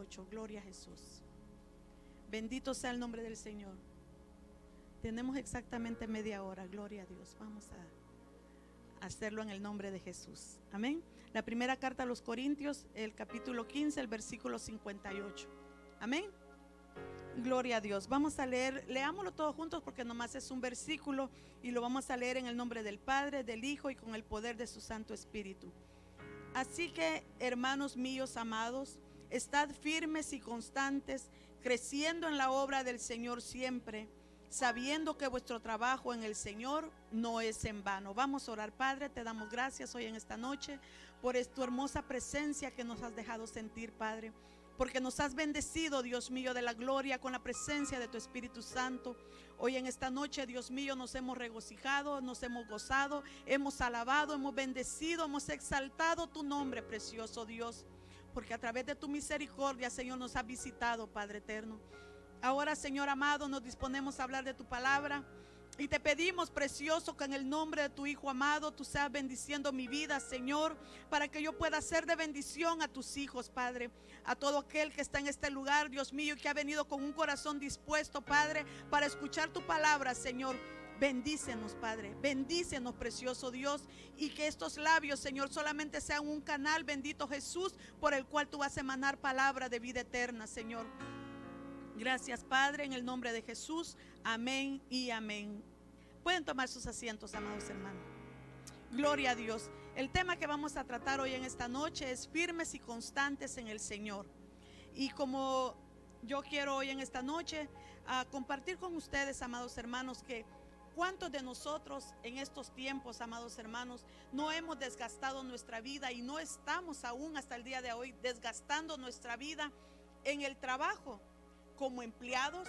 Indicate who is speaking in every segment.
Speaker 1: 58. Gloria a Jesús. Bendito sea el nombre del Señor. Tenemos exactamente media hora. Gloria a Dios. Vamos a hacerlo en el nombre de Jesús. Amén. La primera carta a los Corintios, el capítulo 15, el versículo 58. Amén. Gloria a Dios. Vamos a leer, leámoslo todos juntos porque nomás es un versículo y lo vamos a leer en el nombre del Padre, del Hijo y con el poder de su Santo Espíritu. Así que, hermanos míos amados, estad firmes y constantes, creciendo en la obra del Señor siempre, sabiendo que vuestro trabajo en el Señor no es en vano. Vamos a orar. Padre, te damos gracias hoy en esta noche por tu hermosa presencia que nos has dejado sentir, Padre, porque nos has bendecido, Dios mío, de la gloria con la presencia de tu Espíritu Santo. Hoy en esta noche, Dios mío, nos hemos regocijado, nos hemos gozado, hemos alabado, hemos bendecido, hemos exaltado tu nombre, precioso Dios, porque a través de tu misericordia, Señor, nos has visitado, Padre eterno. Ahora, Señor amado, nos disponemos a hablar de tu palabra. Y te pedimos, precioso, que en el nombre de tu Hijo amado, tú seas bendiciendo mi vida, Señor, para que yo pueda ser de bendición a tus hijos, Padre. A todo aquel que está en este lugar, Dios mío, y que ha venido con un corazón dispuesto, Padre, para escuchar tu palabra, Señor. Bendícenos, Padre, bendícenos, precioso Dios, y que estos labios, Señor, solamente sean un canal, bendito Jesús, por el cual tú vas a emanar palabra de vida eterna, Señor. Gracias, Padre, en el nombre de Jesús. Amén y amén. Pueden tomar sus asientos, amados hermanos. Gloria a Dios. El tema que vamos a tratar hoy en esta noche es firmes y constantes en el Señor. Y como yo quiero hoy en esta noche compartir con ustedes, amados hermanos, que cuántos de nosotros en estos tiempos, amados hermanos, no hemos desgastado nuestra vida y no estamos aún hasta el día de hoy desgastando nuestra vida en el trabajo, como empleados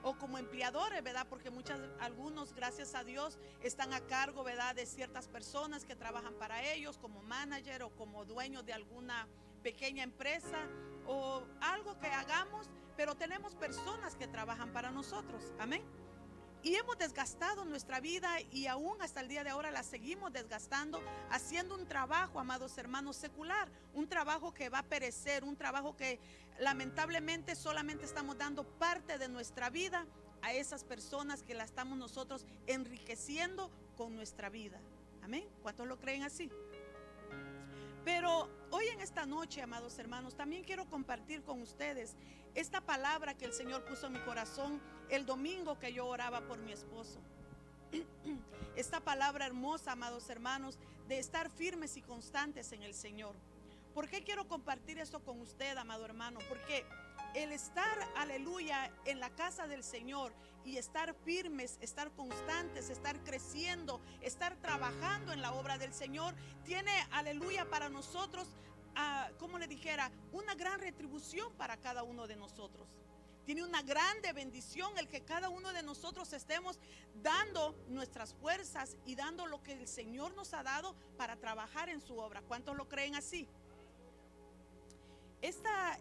Speaker 1: o como empleadores, ¿verdad? Porque algunos, gracias a Dios, están a cargo, ¿verdad?, de ciertas personas que trabajan para ellos, como manager o como dueños de alguna pequeña empresa o algo que hagamos, pero tenemos personas que trabajan para nosotros. Amén. Y hemos desgastado nuestra vida y aún hasta el día de ahora la seguimos desgastando, haciendo un trabajo, amados hermanos, secular, un trabajo que va a perecer, un trabajo que lamentablemente solamente estamos dando parte de nuestra vida a esas personas que la estamos nosotros enriqueciendo con nuestra vida. Amén. ¿Cuántos lo creen así? Pero hoy en esta noche, amados hermanos, también quiero compartir con ustedes esta palabra que el Señor puso en mi corazón el domingo que yo oraba por mi esposo. Esta palabra hermosa, amados hermanos, de estar firmes y constantes en el Señor. ¿Por qué quiero compartir esto con usted, amado hermano? Porque el estar, aleluya, en la casa del Señor y estar firmes, estar constantes, estar creciendo, estar trabajando en la obra del Señor, tiene, aleluya, para nosotros, como le dijera, una gran retribución para cada uno de nosotros. Tiene una grande bendición el que cada uno de nosotros estemos dando nuestras fuerzas y dando lo que el Señor nos ha dado para trabajar en su obra. ¿Cuántos lo creen así?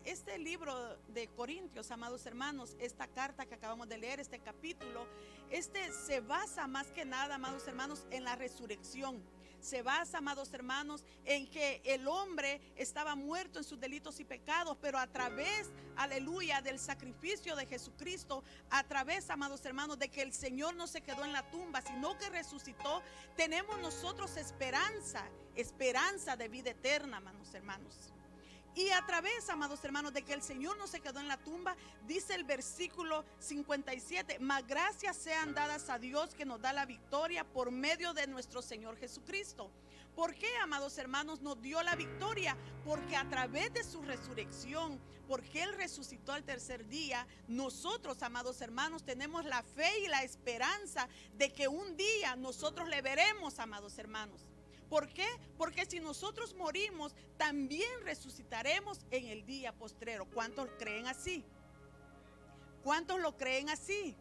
Speaker 1: Este libro de Corintios, amados hermanos, esta carta que acabamos de leer, este capítulo, se basa más que nada, amados hermanos, en la resurrección. Se basa, amados hermanos, en que el hombre estaba muerto en sus delitos y pecados, pero a través, aleluya, del sacrificio de Jesucristo, a través, amados hermanos, de que el Señor no se quedó en la tumba, sino que resucitó, tenemos nosotros esperanza de vida eterna, amados hermanos. Y a través, amados hermanos, de que el Señor no se quedó en la tumba, dice el versículo 57, mas gracias sean dadas a Dios que nos da la victoria por medio de nuestro Señor Jesucristo. ¿Por qué, amados hermanos, nos dio la victoria? Porque a través de su resurrección, porque Él resucitó al tercer día, nosotros, amados hermanos, tenemos la fe y la esperanza de que un día nosotros le veremos, amados hermanos. ¿Por qué? Porque si nosotros morimos, también resucitaremos en el día postrero. ¿Cuántos creen así? ¿Cuántos lo creen así?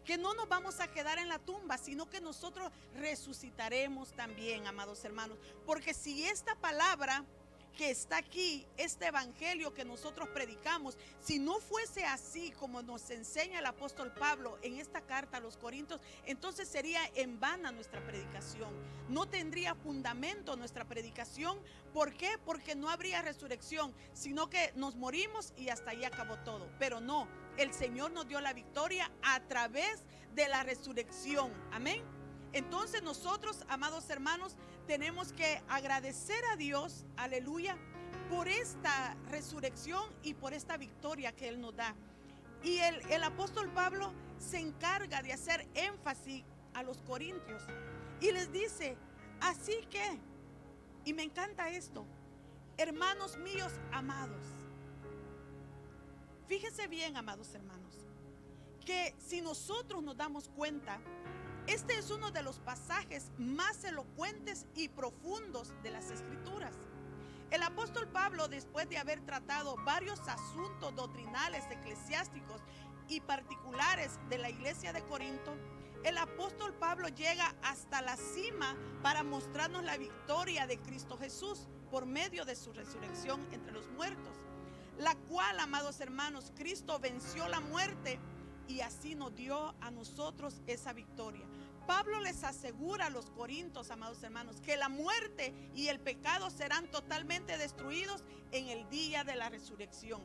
Speaker 1: Que no nos vamos a quedar en la tumba, sino que nosotros resucitaremos también, amados hermanos. Porque si esta palabra que está aquí, este evangelio que nosotros predicamos, si no fuese así como nos enseña el apóstol Pablo en esta carta a los Corintios, entonces sería en vana nuestra predicación. No tendría fundamento nuestra predicación. ¿Por qué? Porque no habría resurrección, sino que nos morimos y hasta ahí acabó todo. Pero no, el Señor nos dio la victoria a través de la resurrección. Amén. Entonces nosotros, amados hermanos, tenemos que agradecer a Dios, aleluya, por esta resurrección y por esta victoria que Él nos da. Y el apóstol Pablo se encarga de hacer énfasis a los corintios y les dice, así que, y me encanta esto, hermanos míos amados, fíjense bien, amados hermanos, que si nosotros nos damos cuenta, este es uno de los pasajes más elocuentes y profundos de las Escrituras. El apóstol Pablo, después de haber tratado varios asuntos doctrinales, eclesiásticos y particulares de la iglesia de Corinto, el apóstol Pablo llega hasta la cima para mostrarnos la victoria de Cristo Jesús por medio de su resurrección entre los muertos, la cual, amados hermanos, Cristo venció la muerte y así nos dio a nosotros esa victoria. Pablo les asegura a los corintios, amados hermanos, que la muerte y el pecado serán totalmente destruidos en el día de la resurrección.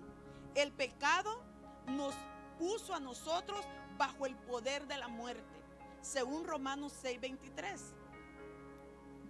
Speaker 1: El pecado nos puso a nosotros bajo el poder de la muerte, según Romanos 6:23.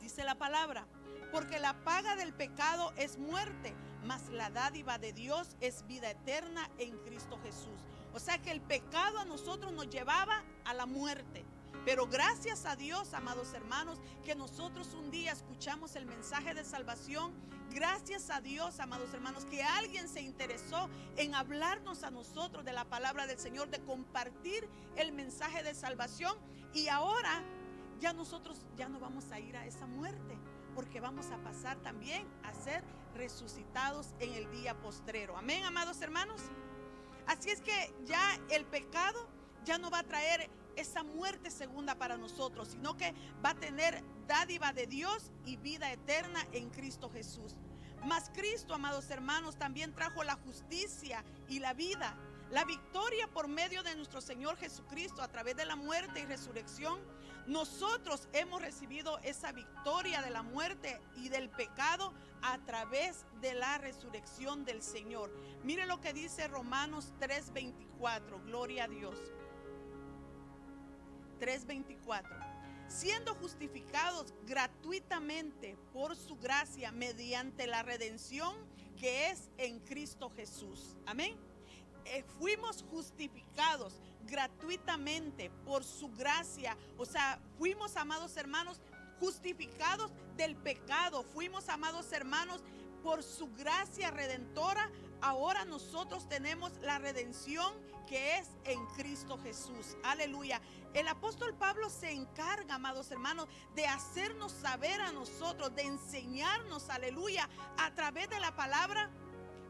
Speaker 1: Dice la palabra, porque la paga del pecado es muerte, mas la dádiva de Dios es vida eterna en Cristo Jesús. O sea que el pecado a nosotros nos llevaba a la muerte. Pero gracias a Dios, amados hermanos, que nosotros un día escuchamos el mensaje de salvación. Gracias a Dios, amados hermanos, que alguien se interesó en hablarnos a nosotros de la palabra del Señor, de compartir el mensaje de salvación. Y ahora ya nosotros ya no vamos a ir a esa muerte, porque vamos a pasar también a ser resucitados en el día postrero. Amén, amados hermanos. Así es que ya el pecado ya no va a traer esa muerte segunda para nosotros, sino que va a tener dádiva de Dios y vida eterna en Cristo Jesús. Mas Cristo, amados hermanos, también trajo la justicia y la vida, la victoria por medio de nuestro Señor Jesucristo a través de la muerte y resurrección. Nosotros hemos recibido esa victoria de la muerte y del pecado a través de la resurrección del Señor. Mire lo que dice Romanos 3:24, gloria a Dios. 3:24, siendo justificados gratuitamente por su gracia mediante la redención que es en Cristo Jesús. Amén. Fuimos justificados gratuitamente por su gracia. O sea, fuimos, amados hermanos, justificados del pecado. Fuimos, amados hermanos, por su gracia redentora. Ahora nosotros tenemos la redención que es en Cristo Jesús. Aleluya. El apóstol Pablo se encarga, amados hermanos, de hacernos saber a nosotros, de enseñarnos, aleluya, a través de la palabra,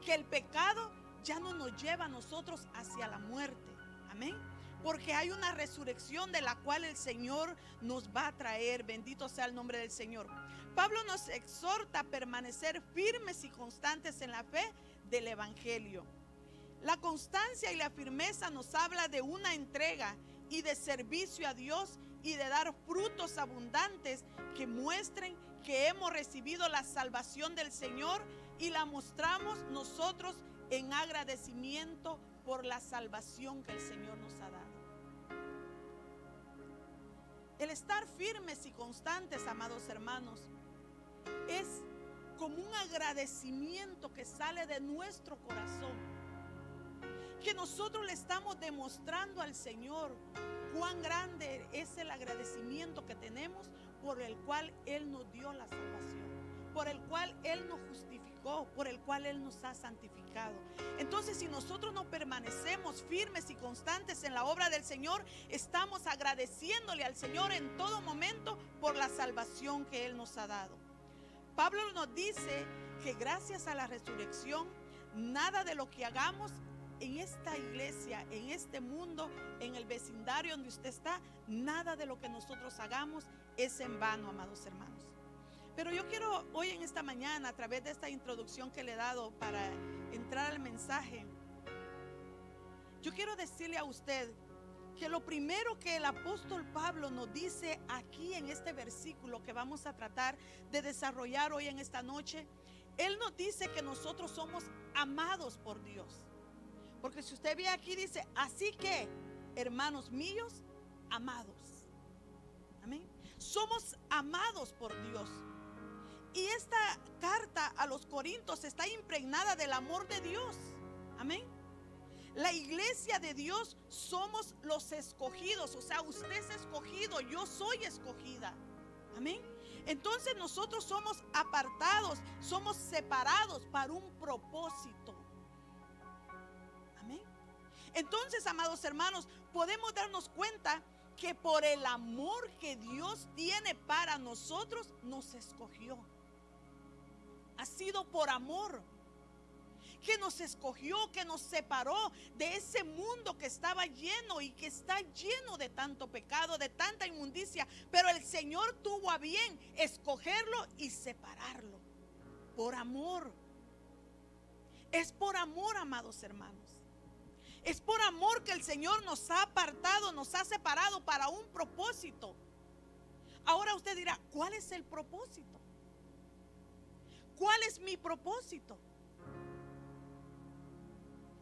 Speaker 1: que el pecado ya no nos lleva a nosotros hacia la muerte. Amén. Porque hay una resurrección de la cual el Señor nos va a traer. Bendito sea el nombre del Señor. Pablo nos exhorta a permanecer firmes y constantes en la fe del Evangelio. La constancia y la firmeza nos habla de una entrega y de servicio a Dios y de dar frutos abundantes que muestren que hemos recibido la salvación del Señor y la mostramos nosotros en agradecimiento por la salvación que el Señor nos ha dado. El estar firmes y constantes, amados hermanos, es como un agradecimiento que sale de nuestro corazón, que nosotros le estamos demostrando al Señor cuán grande es el agradecimiento que tenemos por el cual Él nos dio la salvación, por el cual Él nos justificó, por el cual Él nos ha santificado. Entonces, si nosotros no permanecemos firmes y constantes en la obra del Señor, estamos agradeciéndole al Señor en todo momento por la salvación que Él nos ha dado. Pablo nos dice que gracias a la resurrección, nada de lo que hagamos en esta iglesia, en este mundo, en el vecindario donde usted está, nada de lo que nosotros hagamos es en vano, amados hermanos. Pero yo quiero hoy en esta mañana, a través de esta introducción que le he dado para entrar al mensaje, yo quiero decirle a usted que lo primero que el apóstol Pablo nos dice aquí en este versículo que vamos a tratar de desarrollar hoy en esta noche, él nos dice que nosotros somos amados por Dios. Porque si usted ve aquí dice, así que, hermanos míos, amados. Amén. Somos amados por Dios. Y esta carta a los Corintios está impregnada del amor de Dios. Amén. La iglesia de Dios somos los escogidos. O sea, usted es escogido, yo soy escogida. Amén. Entonces nosotros somos apartados, somos separados para un propósito. Amén. Entonces, amados hermanos, podemos darnos cuenta que por el amor que Dios tiene para nosotros, nos escogió. Ha sido por amor que nos escogió, que nos separó de ese mundo que estaba lleno y que está lleno de tanto pecado, de tanta inmundicia. Pero el Señor tuvo a bien escogerlo y separarlo por amor. Es por amor, amados hermanos. Es por amor que el Señor nos ha apartado, nos ha separado para un propósito. Ahora usted dirá, ¿cuál es el propósito? ¿Cuál es mi propósito?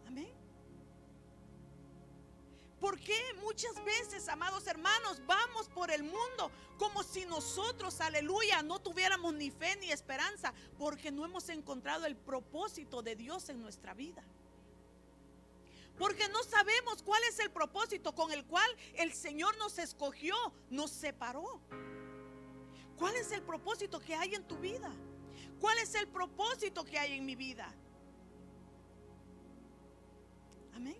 Speaker 1: Amén. ¿Por qué muchas veces, amados hermanos, vamos por el mundo como si nosotros, aleluya, no tuviéramos ni fe ni esperanza? Porque no hemos encontrado el propósito de Dios en nuestra vida. Porque no sabemos cuál es el propósito con el cual el Señor nos escogió, nos separó. ¿Cuál es el propósito que hay en tu vida? ¿Cuál es el propósito que hay en mi vida? Amén.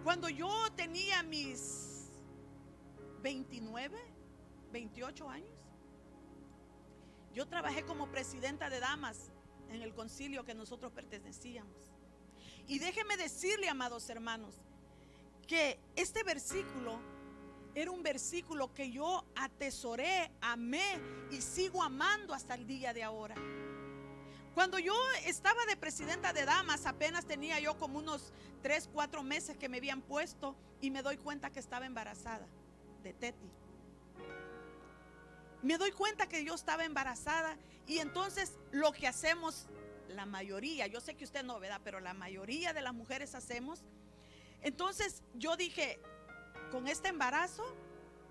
Speaker 1: Cuando yo tenía mis 29, 28 años, yo trabajé como presidenta de damas en el concilio que nosotros pertenecíamos. Y déjeme decirle, amados hermanos, que este versículo era un versículo que yo atesoré, amé y sigo amando hasta el día de ahora. Cuando yo estaba de presidenta de damas, apenas tenía yo como unos 3, 4 meses que me habían puesto y me doy cuenta que estaba embarazada de Teti. Me doy cuenta que yo estaba embarazada y entonces lo que hacemos, la mayoría, yo sé que usted no, ¿verdad? Pero la mayoría de las mujeres hacemos. Entonces yo dije, con este embarazo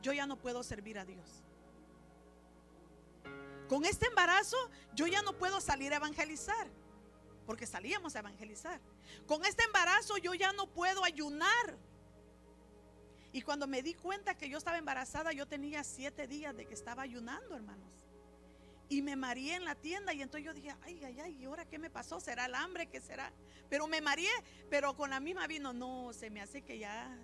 Speaker 1: yo ya no puedo servir a Dios. Con este embarazo yo ya no puedo salir a evangelizar, porque salíamos a evangelizar. Con este embarazo yo ya no puedo ayunar. Y cuando me di cuenta que yo estaba embarazada, yo tenía 7 días de que estaba ayunando, hermanos. Y me mareé en la tienda y entonces yo dije, ay, ay, ay, ¿y ahora qué me pasó? ¿Será el hambre? ¿Qué será? Pero me mareé, pero con la misma vino, no, se me hace que ya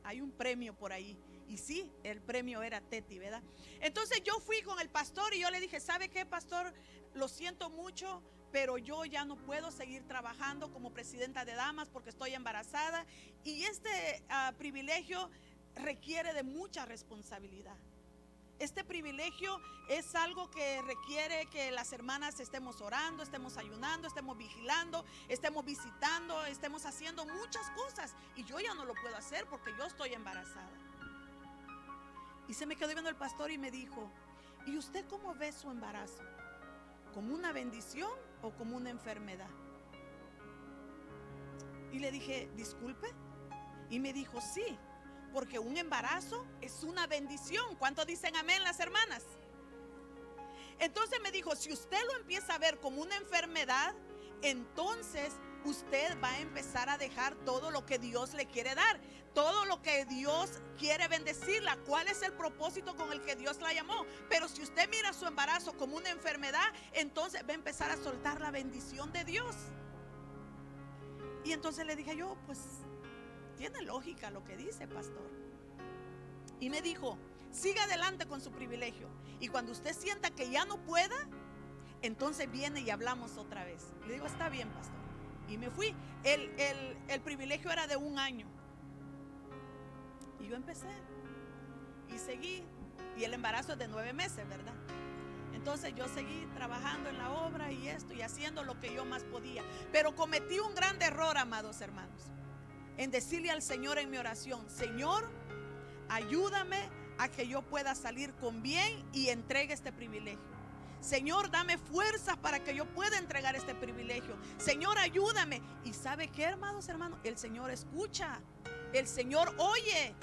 Speaker 1: hay un premio por ahí. Y sí, el premio era Teti, ¿verdad? Entonces yo fui con el pastor y yo le dije, ¿sabe qué, pastor? Lo siento mucho, pero yo ya no puedo seguir trabajando como presidenta de damas porque estoy embarazada. Y este privilegio requiere de mucha responsabilidad. Este privilegio es algo que requiere que las hermanas estemos orando, estemos ayunando, estemos vigilando, estemos visitando, estemos haciendo muchas cosas. Y yo ya no lo puedo hacer porque yo estoy embarazada. Y se me quedó viendo el pastor y me dijo, ¿y usted cómo ve su embarazo? ¿Como una bendición o como una enfermedad? Y le dije, disculpe. Y me dijo, sí, porque un embarazo es una bendición. ¿Cuántos dicen amén, las hermanas? Entonces me dijo, si usted lo empieza a ver como una enfermedad, entonces usted va a empezar a dejar todo lo que Dios le quiere dar, todo lo que Dios quiere bendecirla. ¿Cuál es el propósito con el que Dios la llamó? Pero si usted mira su embarazo como una enfermedad, entonces va a empezar a soltar la bendición de Dios. Y entonces le dije yo, pues tiene lógica lo que dice, pastor. Y me dijo, siga adelante con su privilegio. Y cuando usted sienta que ya no pueda, entonces viene y hablamos otra vez. Le digo, está bien, pastor. Y me fui. El privilegio era de 1 año. Y yo empecé. Y seguí. Y el embarazo es de 9 meses, ¿verdad? entonces yo seguí trabajando en la obra y esto y haciendo lo que yo más podía. Pero cometí un gran error, amados hermanos, en decirle al Señor en mi oración: Señor, ayúdame a que yo pueda salir con bien y entregue este privilegio. Señor, dame fuerzas para que yo pueda entregar este privilegio. Señor, ayúdame. ¿Y sabe qué, hermanos? El Señor escucha, el Señor oye.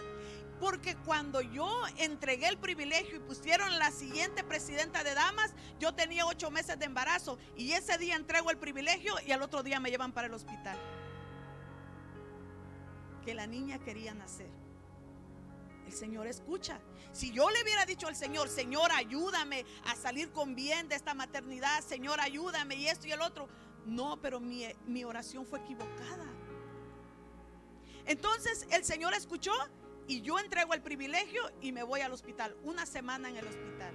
Speaker 1: Porque cuando yo entregué el privilegio y pusieron la siguiente presidenta de damas, yo tenía 8 meses de embarazo. Y ese día entrego el privilegio y al otro día me llevan para el hospital. Que la niña quería nacer. El Señor escucha. Si yo le hubiera dicho al Señor: Señor, ayúdame a salir con bien de esta maternidad, Señor, ayúdame y esto y el otro. No, pero mi oración fue equivocada. Entonces el Señor escuchó y yo entrego el privilegio y me voy al hospital. 1 semana en el hospital.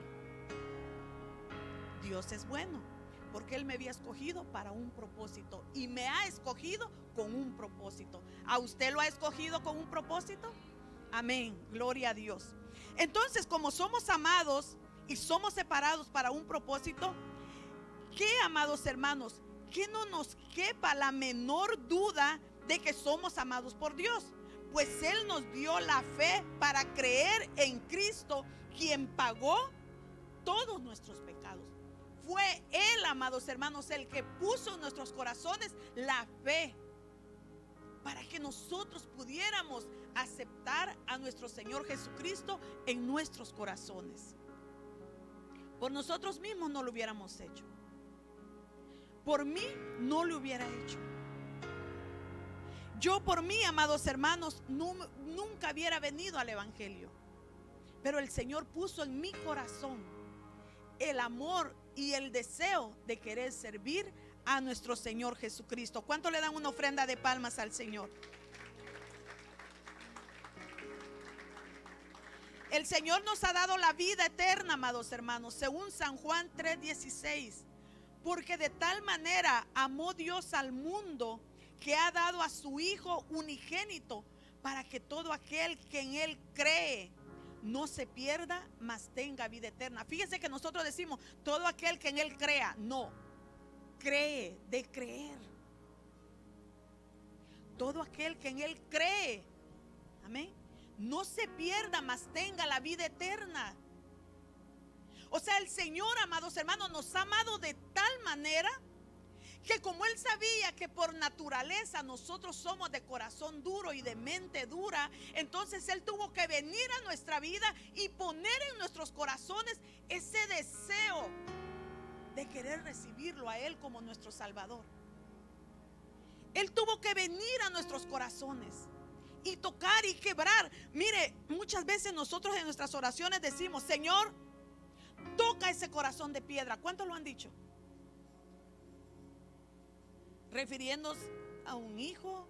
Speaker 1: Dios es bueno, porque Él me había escogido para un propósito y me ha escogido con un propósito. ¿A usted lo ha escogido con un propósito? Amén, gloria a Dios. Entonces, como somos amados y somos separados para un propósito, ¿qué, amados hermanos? Que no nos quepa la menor duda de que somos amados por Dios, pues Él nos dio la fe para creer en Cristo, quien pagó todos nuestros pecados. Fue Él, amados hermanos, el que puso en nuestros corazones la fe para que nosotros pudiéramos aceptar a nuestro Señor Jesucristo en nuestros corazones. Por nosotros mismos no lo hubiéramos hecho. Por mí no lo hubiera hecho. Yo por mí, amados hermanos, nunca hubiera venido al Evangelio. Pero el Señor puso en mi corazón el amor y el deseo de querer servir a nuestro Señor Jesucristo. ¿Cuánto le dan una ofrenda de palmas al Señor? El Señor nos ha dado la vida eterna, amados hermanos, según San Juan 3:16. Porque de tal manera amó Dios al mundo, que ha dado a su Hijo unigénito, para que todo aquel que en Él cree no se pierda, mas tenga vida eterna. Fíjense que nosotros decimos: todo aquel que en Él crea. No, cree, de creer. Todo aquel que en Él cree, amén, no se pierda, mas tenga la vida eterna. O sea, el Señor, amados hermanos, nos ha amado de tal manera que, como Él sabía que por naturaleza nosotros somos de corazón duro y de mente dura, entonces Él tuvo que venir a nuestra vida y poner en nuestros corazones ese deseo de querer recibirlo a Él como nuestro Salvador. Él tuvo que venir a nuestros corazones y tocar y quebrar. Mire, muchas veces nosotros en nuestras oraciones decimos: Señor, toca ese corazón de piedra. ¿Cuántos lo han dicho? Refiriéndonos a un hijo,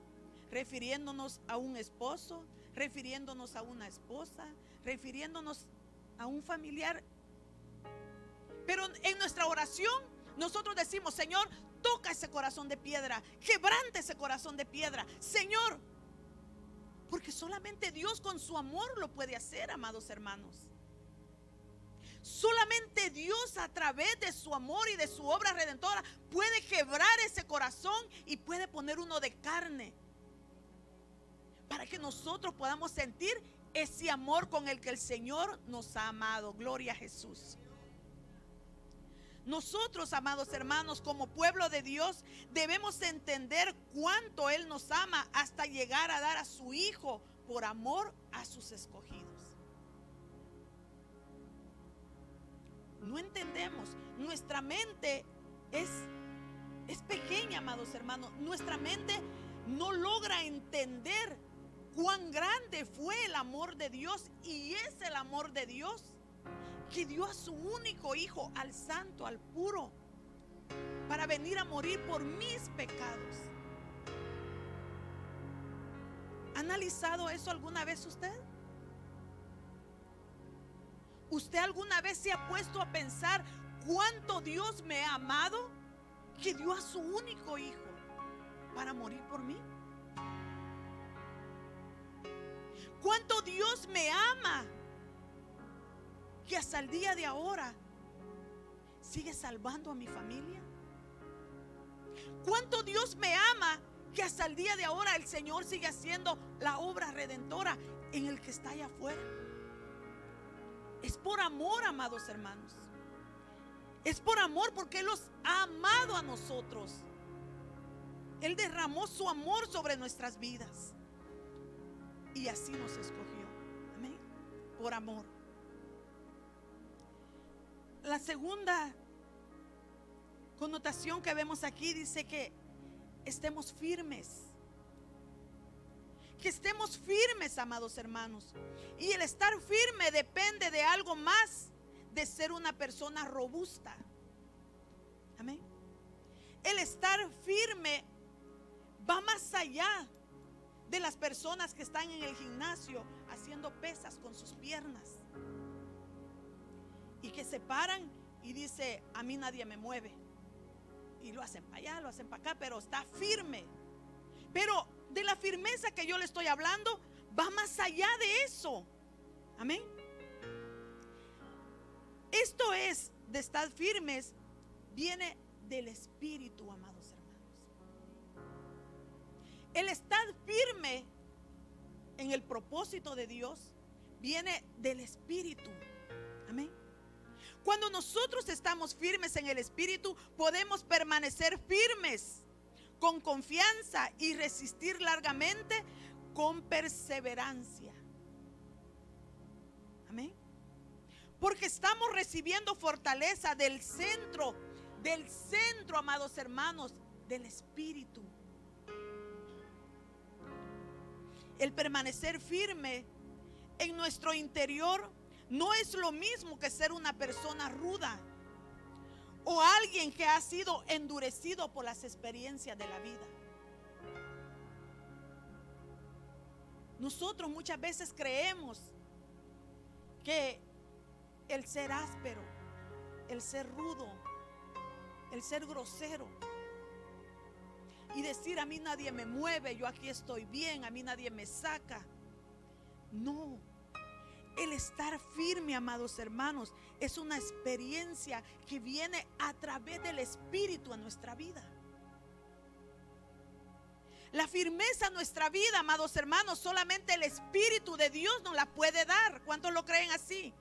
Speaker 1: refiriéndonos a un esposo, refiriéndonos a una esposa, refiriéndonos a un familiar. Pero en nuestra oración nosotros decimos: Señor, toca ese corazón de piedra, quebrante ese corazón de piedra, Señor. Porque solamente Dios con su amor lo puede hacer, amados hermanos. Solamente Dios, a través de su amor y de su obra redentora, puede quebrar ese corazón y puede poner uno de carne, para que nosotros podamos sentir ese amor con el que el Señor nos ha amado. Gloria a Jesús. Nosotros, amados hermanos, como pueblo de Dios, debemos entender cuánto Él nos ama hasta llegar a dar a su Hijo por amor a sus escogidos. No entendemos. Nuestra mente es pequeña, amados hermanos. Nuestra mente no logra entender cuán grande fue el amor de Dios. Y es el amor de Dios que dio a su único Hijo, al santo, al puro, para venir a morir por mis pecados. ¿Ha analizado eso alguna vez usted? ¿Usted alguna vez se ha puesto a pensar cuánto Dios me ha amado, que dio a su único Hijo para morir por mí? ¿Cuánto Dios me ama, que hasta el día de ahora sigue salvando a mi familia? ¿Cuánto Dios me ama que hasta el día de ahora el Señor sigue haciendo la obra redentora en el que está allá afuera? Es por amor, amados hermanos. Es por amor, porque Él los ha amado a nosotros. Él derramó su amor sobre nuestras vidas y así nos escogió. Amén. Por amor. La segunda connotación que vemos aquí dice que estemos firmes. Que estemos firmes, amados hermanos. Y el estar firme depende de algo más, de ser una persona robusta. Amén. El estar firme va más allá de las personas que están en el gimnasio haciendo pesas con sus piernas y que se paran y dice: a mí nadie me mueve. Y lo hacen para allá, lo hacen para acá, pero está firme. Pero de la firmeza que yo le estoy hablando va más allá de eso. Amén. Esto es de estar firmes, viene del Espíritu, amados hermanos. El estar firme en el propósito de Dios viene del Espíritu. Amén. Cuando nosotros estamos firmes en el Espíritu, podemos permanecer firmes con confianza y resistir largamente con perseverancia. Amén. Porque estamos recibiendo fortaleza del centro, amados hermanos, del Espíritu. El permanecer firme en nuestro interior no es lo mismo que ser una persona ruda o alguien que ha sido endurecido por las experiencias de la vida. Nosotros muchas veces creemos que el ser áspero, el ser rudo, el ser grosero y decir: a mí nadie me mueve, yo aquí estoy bien, a mí nadie me saca. No. El estar firme, amados hermanos, es una experiencia que viene a través del Espíritu a nuestra vida. La firmeza en nuestra vida, amados hermanos, solamente el Espíritu de Dios nos la puede dar. ¿Cuántos lo creen así?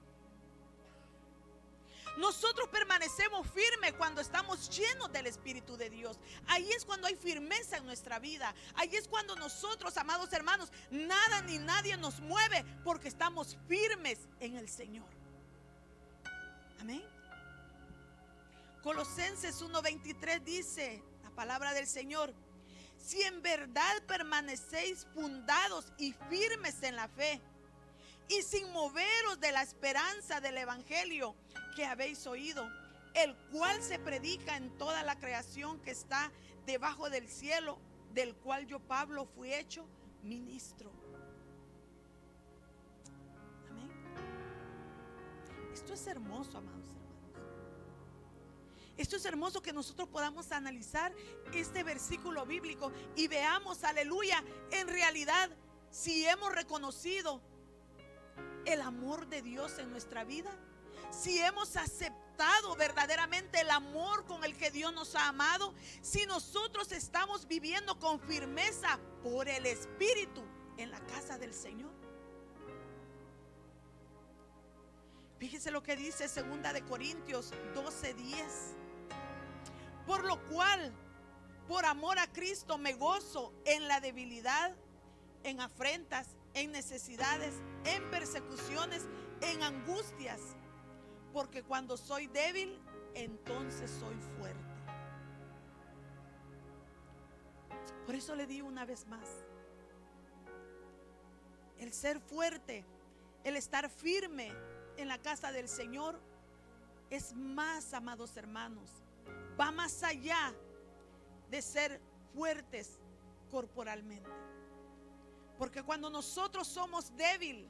Speaker 1: Nosotros permanecemos firmes cuando estamos llenos del Espíritu de Dios. Ahí es cuando hay firmeza en nuestra vida. Ahí es cuando nosotros, amados hermanos, nada ni nadie nos mueve, porque estamos firmes en el Señor. Amén. Colosenses 1:23 dice la palabra del Señor: si en verdad permanecéis fundados y firmes en la fe, y sin moveros de la esperanza del evangelio que habéis oído, el cual se predica en toda la creación que está debajo del cielo, del cual yo, Pablo, fui hecho ministro. Amén. Esto es hermoso, amados hermanos. Esto es hermoso, que nosotros podamos analizar este versículo bíblico y veamos, aleluya, en realidad, si hemos reconocido el amor de Dios en nuestra vida, si hemos aceptado verdaderamente el amor con el que Dios nos ha amado, si nosotros estamos viviendo con firmeza por el Espíritu en la casa del Señor. Fíjese lo que dice 2 Corintios 12:10. Por lo cual, por amor a Cristo, me gozo en la debilidad, en afrentas, en necesidades, en persecuciones, en angustias, porque cuando soy débil, entonces soy fuerte. Por eso le digo una vez más, el ser fuerte, el estar firme en la casa del Señor es más, amados hermanos, va más allá de ser fuertes corporalmente. Porque cuando nosotros somos débiles,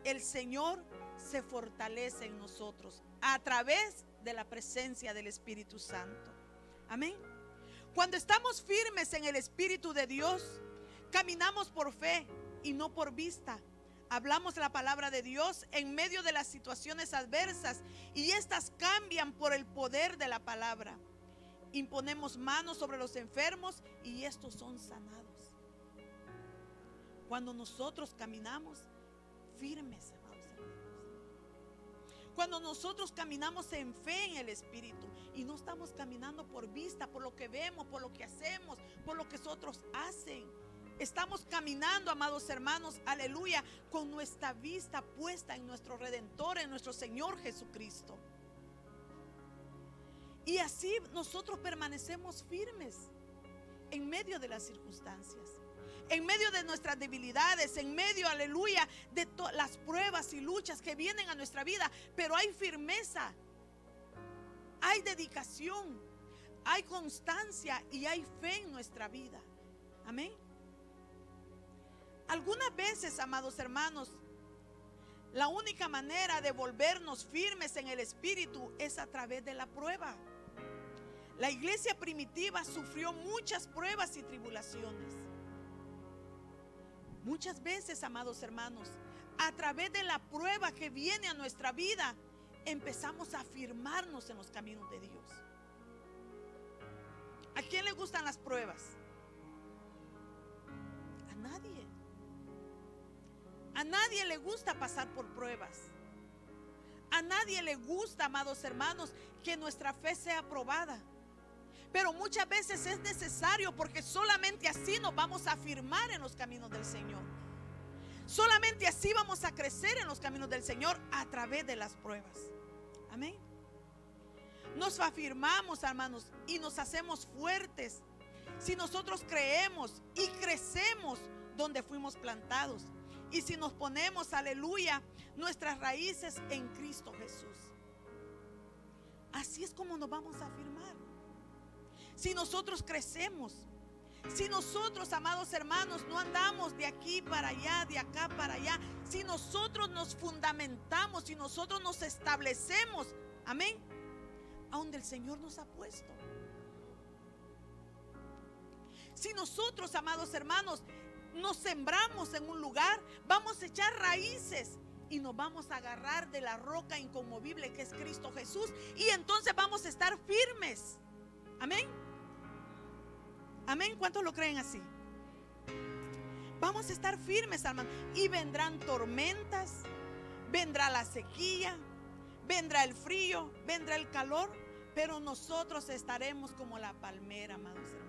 Speaker 1: el Señor se fortalece en nosotros a través de la presencia del Espíritu Santo. Amén. Cuando estamos firmes en el Espíritu de Dios, caminamos por fe y no por vista. Hablamos la palabra de Dios en medio de las situaciones adversas y estas cambian por el poder de la palabra. Imponemos manos sobre los enfermos y estos son sanados. Cuando nosotros caminamos firmes, amados hermanos. Cuando nosotros caminamos en fe en el Espíritu y no estamos caminando por vista, por lo que vemos, por lo que hacemos, por lo que otros hacen. Estamos caminando, amados hermanos, aleluya, con nuestra vista puesta en nuestro Redentor, en nuestro Señor Jesucristo. Y así nosotros permanecemos firmes en medio de las circunstancias, en medio de nuestras debilidades, en medio, aleluya, de las pruebas y luchas que vienen a nuestra vida. Pero hay firmeza, hay dedicación, hay constancia y hay fe en nuestra vida. Amén. Algunas veces, amados hermanos, la única manera de volvernos firmes en el Espíritu es a través de la prueba. La iglesia primitiva sufrió muchas pruebas y tribulaciones. Muchas veces, amados hermanos, a través de la prueba que viene a nuestra vida, empezamos a afirmarnos en los caminos de Dios. ¿A quién le gustan las pruebas? A nadie. A nadie le gusta pasar por pruebas. A nadie le gusta, amados hermanos, que nuestra fe sea probada. Pero muchas veces es necesario, porque solamente así nos vamos a afirmar en los caminos del Señor. Solamente así vamos a crecer en los caminos del Señor, a través de las pruebas. Amén. Nos afirmamos, hermanos, y nos hacemos fuertes si nosotros creemos y crecemos donde fuimos plantados. Y si nos ponemos, aleluya, nuestras raíces en Cristo Jesús. Así es como nos vamos a afirmar. Si nosotros crecemos, si nosotros, amados hermanos, no andamos de aquí para allá, de acá para allá, si nosotros nos fundamentamos, si nosotros nos establecemos, amén, a donde el Señor nos ha puesto. Si nosotros, amados hermanos, nos sembramos en un lugar, vamos a echar raíces y nos vamos a agarrar de la roca inconmovible que es Cristo Jesús, y entonces vamos a estar firmes. Amén. Amén. ¿Cuántos lo creen así? Vamos a estar firmes, hermano. Y vendrán tormentas, vendrá la sequía, vendrá el frío, vendrá el calor, pero nosotros estaremos como la palmera, amados hermanos.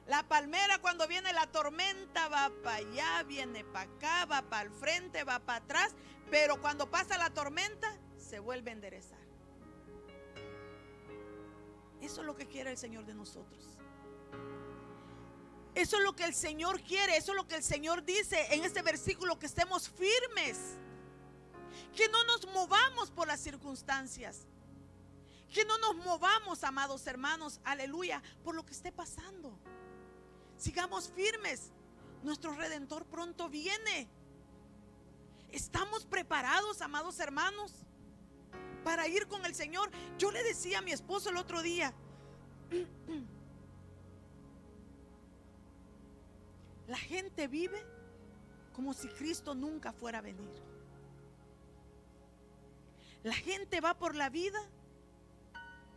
Speaker 1: La palmera, cuando viene la tormenta, va para allá, viene para acá, va para el frente, va para atrás, pero cuando pasa la tormenta se vuelve a enderezar. Eso es lo que quiere el Señor de nosotros. Eso es lo que el Señor quiere. Eso es lo que el Señor dice en este versículo, que estemos firmes, que no nos movamos por las circunstancias, que no nos movamos, amados hermanos, aleluya, por lo que esté pasando. Sigamos firmes. Nuestro Redentor pronto viene. ¿Estamos preparados, amados hermanos, para ir con el Señor? Yo le decía a mi esposo el otro día, la gente vive como si Cristo nunca fuera a venir. La gente va por la vida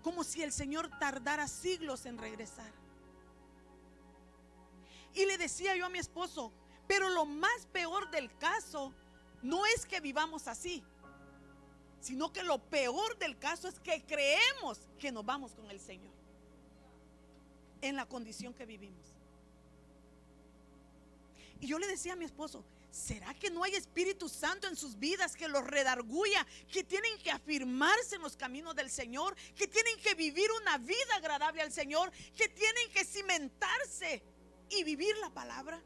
Speaker 1: como si el Señor tardara siglos en regresar. Y le decía yo a mi esposo, pero lo más peor del caso no es que vivamos así, sino que lo peor del caso es que creemos que nos vamos con el Señor en la condición que vivimos. Y yo le decía a mi esposo, ¿será que no hay Espíritu Santo en sus vidas que los redarguya, que tienen que afirmarse en los caminos del Señor, que tienen que vivir una vida agradable al Señor, que tienen que cimentarse y vivir la palabra?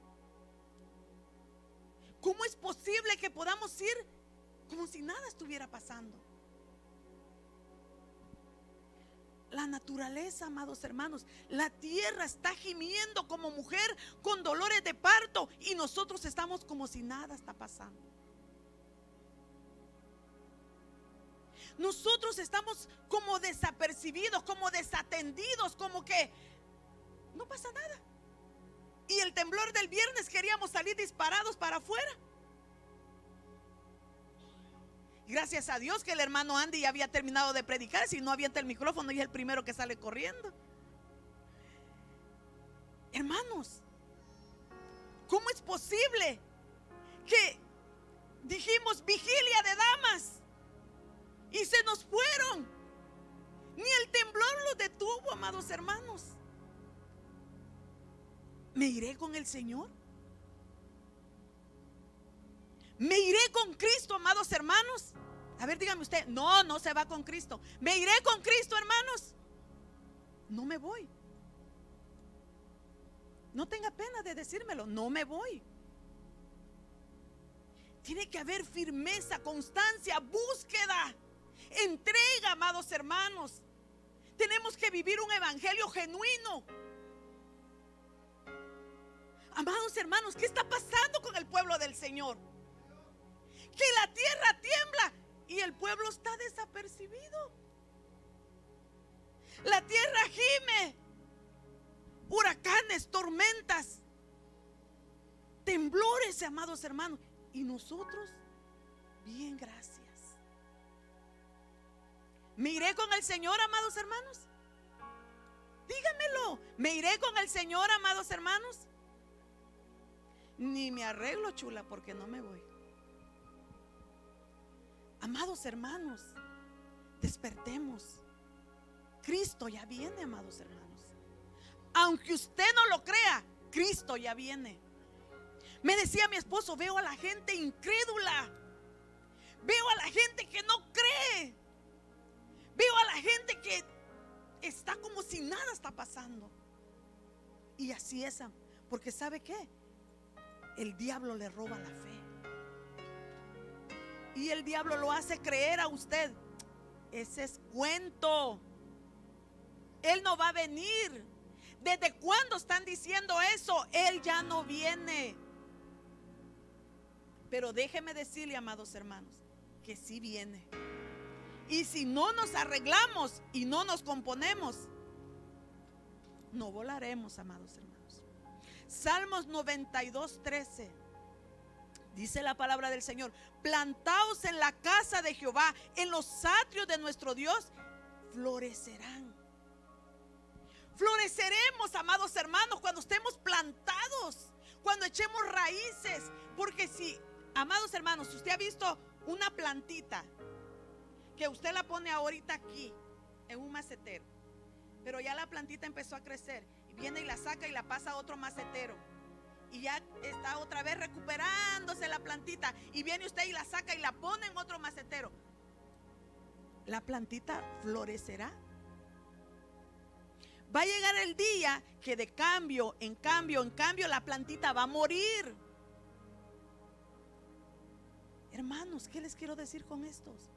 Speaker 1: ¿Cómo es posible que podamos ir como si nada estuviera pasando? La naturaleza, amados hermanos, la tierra está gimiendo como mujer con dolores de parto, y nosotros estamos como si nada está pasando. Nosotros estamos como desapercibidos, como desatendidos, como que no pasa nada. Y el temblor del viernes queríamos salir disparados para afuera. Gracias a Dios que el hermano Andy ya había terminado de predicar. Si no avienta el micrófono y es el primero que sale corriendo. Hermanos, ¿cómo es posible que dijimos vigilia de damas y se nos fueron? Ni el temblor los detuvo, amados hermanos. ¿Me iré con el Señor? ¿Me iré con Cristo, amados hermanos? A ver, dígame usted. No, no se va con Cristo. ¿Me iré con Cristo, hermanos? No me voy. No tenga pena de decírmelo. No me voy. Tiene que haber firmeza, constancia, búsqueda, entrega, amados hermanos. Tenemos que vivir un evangelio genuino. Amados hermanos, ¿qué está pasando con el pueblo del Señor? Que la tierra tiembla y el pueblo está desapercibido. La tierra gime. Huracanes, tormentas, temblores, amados hermanos. Y nosotros, bien, gracias. ¿Me iré con el Señor, amados hermanos? Dígamelo. ¿Me iré con el Señor, amados hermanos? Ni me arreglo, chula, porque no me voy. Amados hermanos, despertemos. Cristo ya viene, amados hermanos. Aunque usted no lo crea, Cristo ya viene. Me decía mi esposo, veo a la gente incrédula. Veo a la gente que no cree. Veo a la gente que está como si nada está pasando. Y así es, porque ¿sabe qué? El diablo le roba la fe. Y el diablo lo hace creer a usted. Ese es cuento. Él no va a venir. ¿Desde cuándo están diciendo eso? Él ya no viene. Pero déjeme decirle, amados hermanos, que sí viene. Y si no nos arreglamos y no nos componemos, no volaremos, amados hermanos. Salmos 92:13. Dice la palabra del Señor: plantaos en la casa de Jehová, en los atrios de nuestro Dios, florecerán. Floreceremos, amados hermanos, cuando estemos plantados, cuando echemos raíces. Porque si, amados hermanos, si usted ha visto una plantita que usted la pone ahorita aquí en un macetero, pero ya la plantita empezó a crecer y viene y la saca y la pasa a otro macetero, y ya está otra vez recuperándose la plantita, y viene usted y la saca y la pone en otro macetero, la plantita florecerá. Va a llegar el día que de cambio en cambio la plantita va a morir. Hermanos, ¿qué les quiero decir con estos?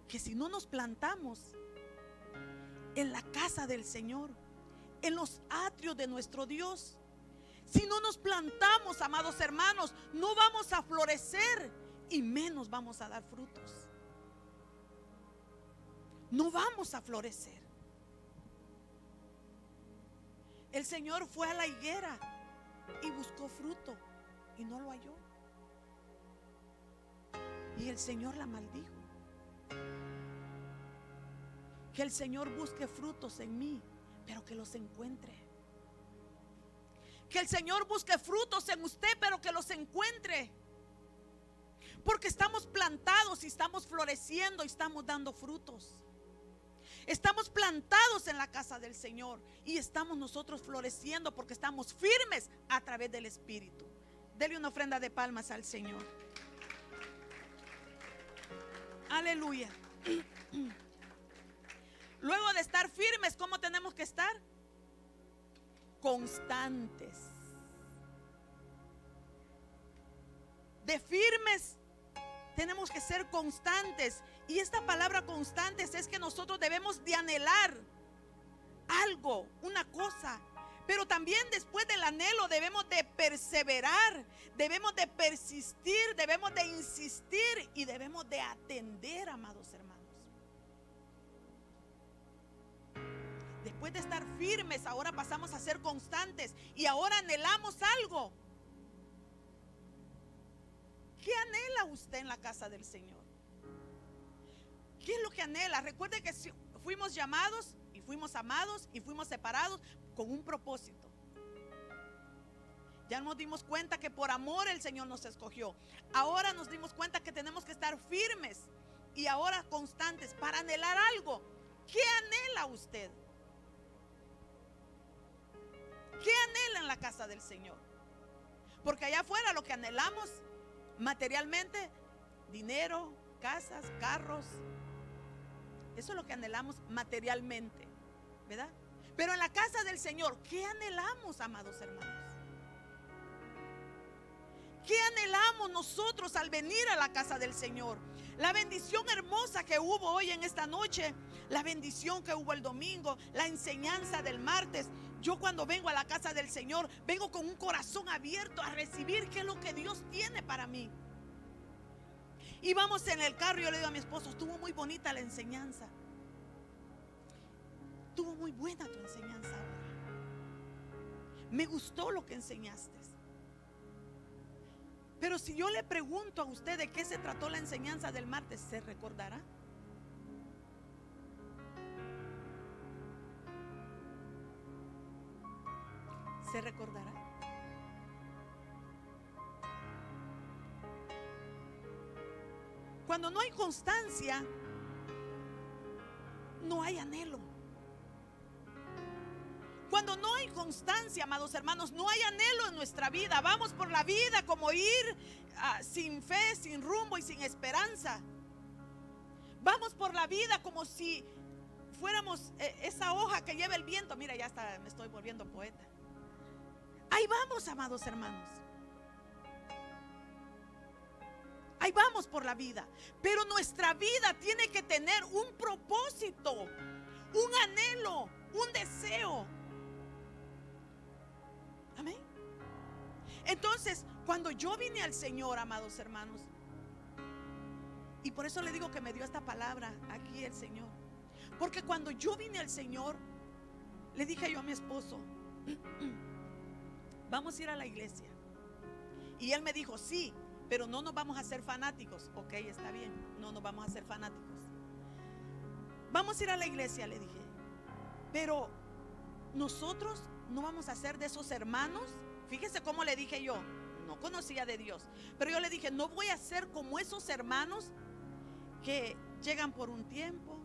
Speaker 1: Que si no nos plantamos en la casa del Señor, en los atrios de nuestro Dios, si no nos plantamos, amados hermanos, no vamos a florecer y menos vamos a dar frutos. No vamos a florecer. El Señor fue a la higuera y buscó fruto y no lo halló. Y el Señor la maldijo. Que el Señor busque frutos en mí, pero que los encuentre. Que el Señor busque frutos en usted, pero que los encuentre. Porque estamos plantados y estamos floreciendo y estamos dando frutos. Estamos plantados en la casa del Señor y estamos nosotros floreciendo porque estamos firmes a través del Espíritu. Dele una ofrenda de palmas al Señor. Aleluya. Luego de estar firmes, ¿cómo tenemos que estar? Constantes. De firmes tenemos que ser constantes. Y esta palabra constantes es que nosotros debemos de anhelar algo, una cosa. Pero también después del anhelo debemos de perseverar, debemos de persistir, debemos de insistir y debemos de atender, amados hermanos. Después de estar firmes, ahora pasamos a ser constantes y ahora anhelamos algo. ¿Qué anhela usted en la casa del Señor? ¿Qué es lo que anhela? Recuerde que fuimos llamados y fuimos amados y fuimos separados con un propósito. Ya nos dimos cuenta que por amor el Señor nos escogió. Ahora nos dimos cuenta que tenemos que estar firmes y ahora constantes para anhelar algo. ¿Qué anhela usted? ¿Qué anhela en la casa del Señor? Porque allá afuera lo que anhelamos materialmente, dinero, casas, carros, eso es lo que anhelamos materialmente, ¿verdad? Pero en la casa del Señor, ¿qué anhelamos, amados hermanos? ¿Qué anhelamos nosotros al venir a la casa del Señor? La bendición hermosa que hubo hoy en esta noche, la bendición que hubo el domingo, la enseñanza del martes. Yo cuando vengo a la casa del Señor, vengo con un corazón abierto a recibir qué es lo que Dios tiene para mí. Y vamos en el carro y yo le digo a mi esposo, estuvo muy bonita la enseñanza. Estuvo muy buena tu enseñanza ahora. Me gustó lo que enseñaste. Pero si yo le pregunto a usted de qué se trató la enseñanza del martes, ¿se recordará? ¿Se recordará? Cuando no hay constancia, no hay anhelo. Cuando no hay constancia, amados hermanos, no hay anhelo en nuestra vida. Vamos por la vida como ir sin fe, sin rumbo y sin esperanza. Vamos por la vida como si fuéramos esa hoja que lleva el viento. Mira, ya hasta me estoy volviendo poeta. Ahí vamos, amados hermanos. Ahí vamos por la vida. Pero nuestra vida tiene que tener un propósito, un anhelo, un deseo. Amén. Entonces, cuando yo vine al Señor, amados hermanos, y por eso le digo que me dio esta palabra aquí el Señor, porque cuando yo vine al Señor, le dije yo a mi esposo, vamos a ir a la iglesia. Y él me dijo, sí, pero no nos vamos a hacer fanáticos. Ok, está bien, no nos vamos a hacer fanáticos. Vamos a ir a la iglesia, le dije, pero nosotros no vamos a ser de esos hermanos. Fíjese cómo le dije yo, no conocía de Dios, pero yo le dije, no voy a ser como esos hermanos que llegan por un tiempo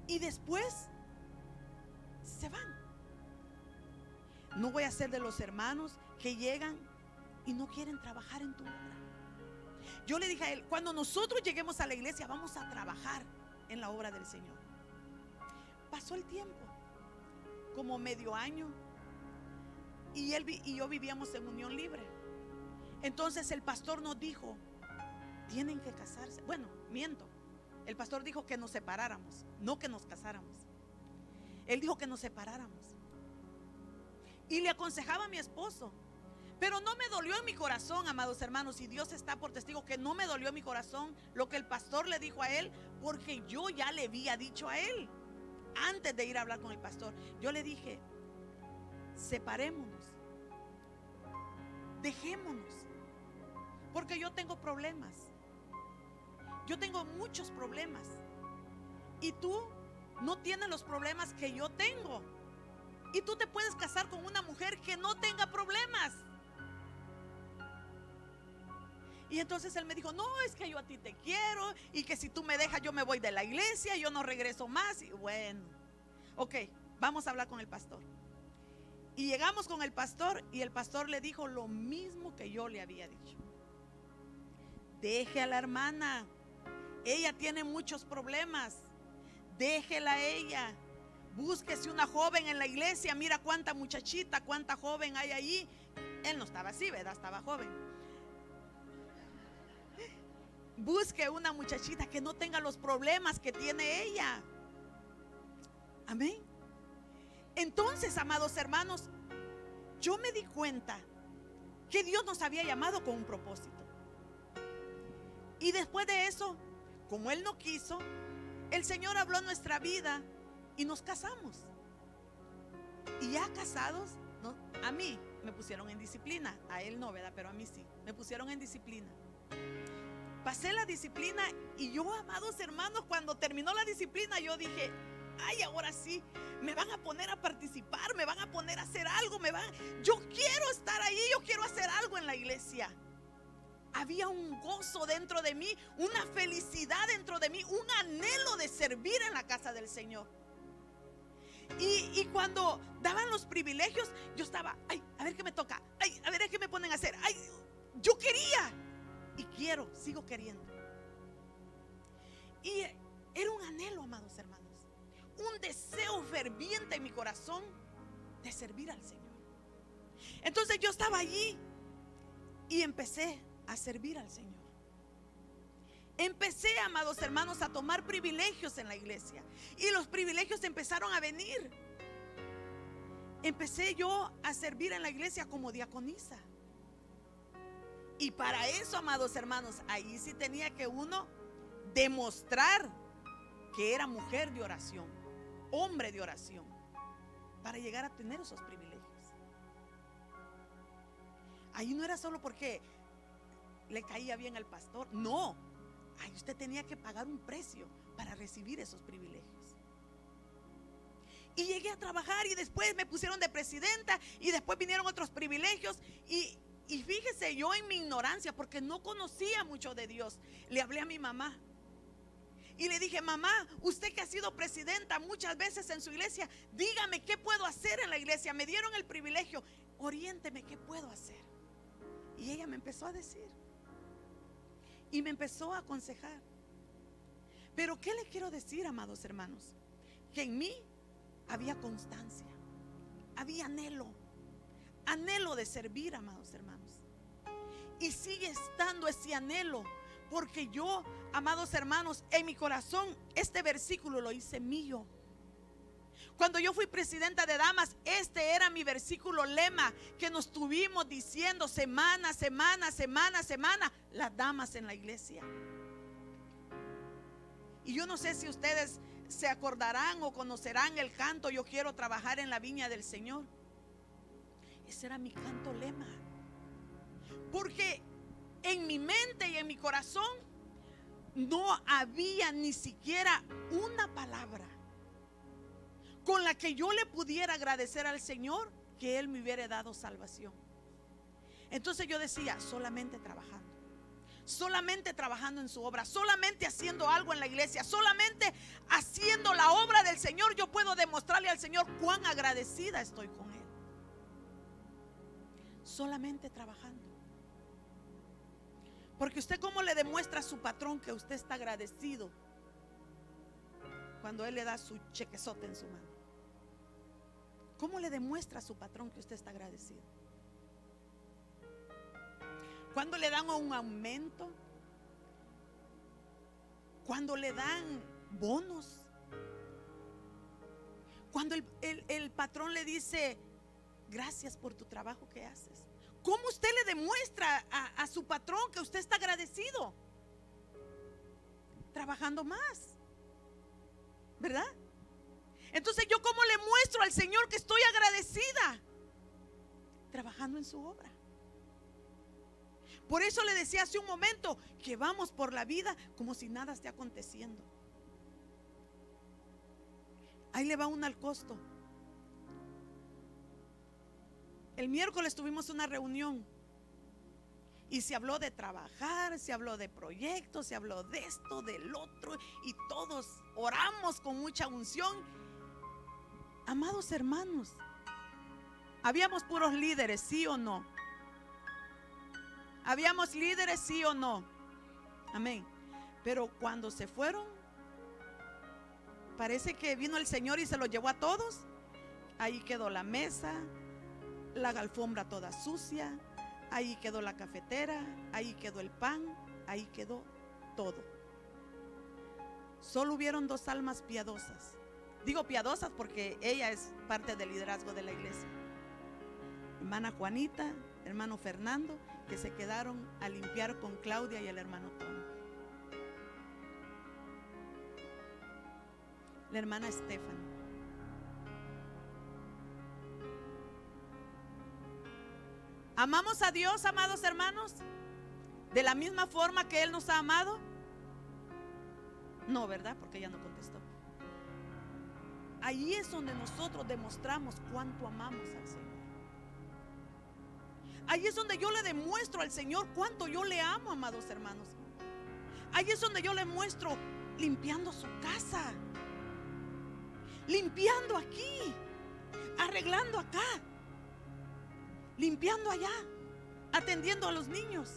Speaker 1: y después se van. No voy a ser de los hermanos que llegan y no quieren trabajar en tu obra. Yo le dije a él, cuando nosotros lleguemos a la iglesia vamos a trabajar en la obra del Señor. Pasó el tiempo, como medio año, y él y yo vivíamos en unión libre. Entonces el pastor nos dijo, tienen que casarse. Bueno, miento, el pastor dijo que nos separáramos, no que nos casáramos. Él dijo que nos separáramos. Y le aconsejaba a mi esposo, pero no me dolió en mi corazón, amados hermanos, y Dios está por testigo que no me dolió en mi corazón lo que el pastor le dijo a él, porque yo ya le había dicho a él antes de ir a hablar con el pastor. Yo le dije, separémonos, dejémonos, porque yo tengo problemas, yo tengo muchos problemas y tú no tienes los problemas que yo tengo. Y tú te puedes casar con una mujer que no tenga problemas. Y entonces él me dijo, no, es que yo a ti te quiero, y que si tú me dejas yo me voy de la iglesia, yo no regreso más. Y bueno, ok, vamos a hablar con el pastor. Y llegamos con el pastor y el pastor le dijo lo mismo que yo le había dicho. Deje a la hermana, ella tiene muchos problemas, déjela a ella. Búsquese una joven en la iglesia. Mira cuánta muchachita, cuánta joven hay ahí. Él no estaba así, ¿verdad? Estaba joven. Busque una muchachita que no tenga los problemas que tiene ella. Amén. Entonces, amados hermanos, yo me di cuenta que Dios nos había llamado con un propósito. Y después de eso, como Él no quiso, el Señor habló a nuestra vida y nos casamos. Y ya casados, ¿no? A mí me pusieron en disciplina. A él no, ¿verdad? Pero a mí sí. Me pusieron en disciplina. pasé la disciplina y yo, amados hermanos, cuando terminó la disciplina, yo dije, ay, ahora sí, me van a poner a participar, me van a poner a hacer algo, yo quiero estar ahí, yo quiero hacer algo en la iglesia. Había un gozo dentro de mí, una felicidad dentro de mí, un anhelo de servir en la casa del Señor. Y cuando daban los privilegios, yo estaba, ay, a ver qué me toca, ay, a ver qué me ponen a hacer. Ay, yo quería y quiero, sigo queriendo. Y era un anhelo, amados hermanos, un deseo ferviente en mi corazón de servir al Señor. Entonces yo estaba allí y empecé a servir al Señor. Empecé, amados hermanos, a tomar privilegios en la iglesia. Y los privilegios empezaron a venir. Empecé yo a servir en la iglesia como diaconisa. Y para eso, amados hermanos, ahí sí tenía que uno demostrar que era mujer de oración, hombre de oración, para llegar a tener esos privilegios. Ahí no era solo porque le caía bien al pastor, no. Ahí usted tenía que pagar un precio para recibir esos privilegios. Y llegué a trabajar y después me pusieron de presidenta y después vinieron otros privilegios. Y fíjese, yo en mi ignorancia, porque no conocía mucho de Dios, le hablé a mi mamá. Y le dije, mamá, usted que ha sido presidenta muchas veces en su iglesia, dígame qué puedo hacer en la iglesia. Me dieron el privilegio, oriénteme qué puedo hacer. Y ella me empezó a decir. Y me empezó a aconsejar. Pero ¿qué le quiero decir, amados hermanos? Que en mí había constancia, había anhelo de servir, amados hermanos. Y sigue estando ese anhelo, porque yo, amados hermanos, en mi corazón este versículo lo hice mío. Cuando yo fui presidenta de damas, este era mi versículo lema que nos tuvimos diciendo semana, las damas en la iglesia. Y yo no sé si ustedes se acordarán o conocerán el canto Yo quiero trabajar en la viña del Señor. Ese era mi canto lema. Porque en mi mente y en mi corazón no había ni siquiera una palabra con la que yo le pudiera agradecer al Señor que Él me hubiera dado salvación. Entonces yo decía, solamente trabajando en su obra, solamente haciendo algo en la iglesia, solamente haciendo la obra del Señor, yo puedo demostrarle al Señor cuán agradecida estoy con Él. Solamente trabajando. Porque usted, ¿cómo le demuestra a su patrón que usted está agradecido cuando Él le da su chequezote en su mano? ¿Cómo le demuestra a su patrón que usted está agradecido? Cuando le dan un aumento, cuando le dan bonos, cuando el patrón le dice gracias por tu trabajo que haces. ¿Cómo usted le demuestra a su patrón que usted está agradecido? Trabajando más, ¿verdad? Entonces, ¿yo cómo le muestro al Señor que estoy agradecida? Trabajando en su obra. Por eso le decía hace un momento que vamos por la vida como si nada esté aconteciendo. Ahí le va una al costo. El miércoles tuvimos una reunión y se habló de trabajar, se habló de proyectos, se habló de esto, del otro, y todos oramos con mucha unción. Amados hermanos, habíamos puros líderes, ¿sí o no? Habíamos líderes, ¿sí o no? Amén. Pero cuando se fueron, parece que vino el Señor y se los llevó a todos. Ahí quedó la mesa, la alfombra toda sucia, ahí quedó la cafetera, ahí quedó el pan, ahí quedó todo. Solo hubieron 2 almas piadosas. Digo piadosas porque ella es parte del liderazgo de la iglesia. Hermana Juanita, hermano Fernando, que se quedaron a limpiar con Claudia y el hermano Tony. La hermana Stephanie. ¿Amamos a Dios, amados hermanos? ¿De la misma forma que Él nos ha amado? No, ¿verdad? Porque ella no contestó. Ahí es donde nosotros demostramos cuánto amamos al Señor. Ahí es donde yo le demuestro al Señor cuánto yo le amo, amados hermanos. Ahí es donde yo le muestro limpiando su casa, limpiando aquí, arreglando acá, limpiando allá, atendiendo a los niños,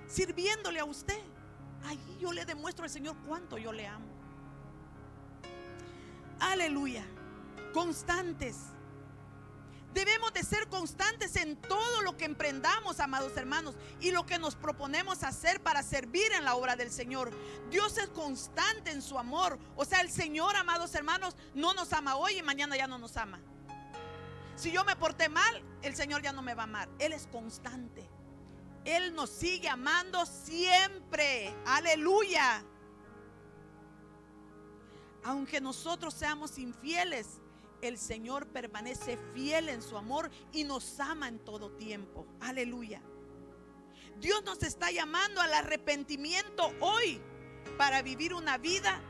Speaker 1: sirviéndole a usted. Ahí yo le demuestro al Señor cuánto yo le amo. Aleluya. Constantes. Debemos de ser constantes en todo lo que emprendamos, amados hermanos, y lo que nos proponemos hacer para servir en la obra del Señor. Dios es constante en su amor. O sea, el Señor, amados hermanos, no nos ama hoy y mañana ya no nos ama. Si yo me porté mal, el Señor ya no me va a amar. Él es constante. Él nos sigue amando siempre. Aleluya. Aunque nosotros seamos infieles, el Señor permanece fiel en su amor y nos ama en todo tiempo. Aleluya. Dios nos está llamando al arrepentimiento hoy para vivir una vida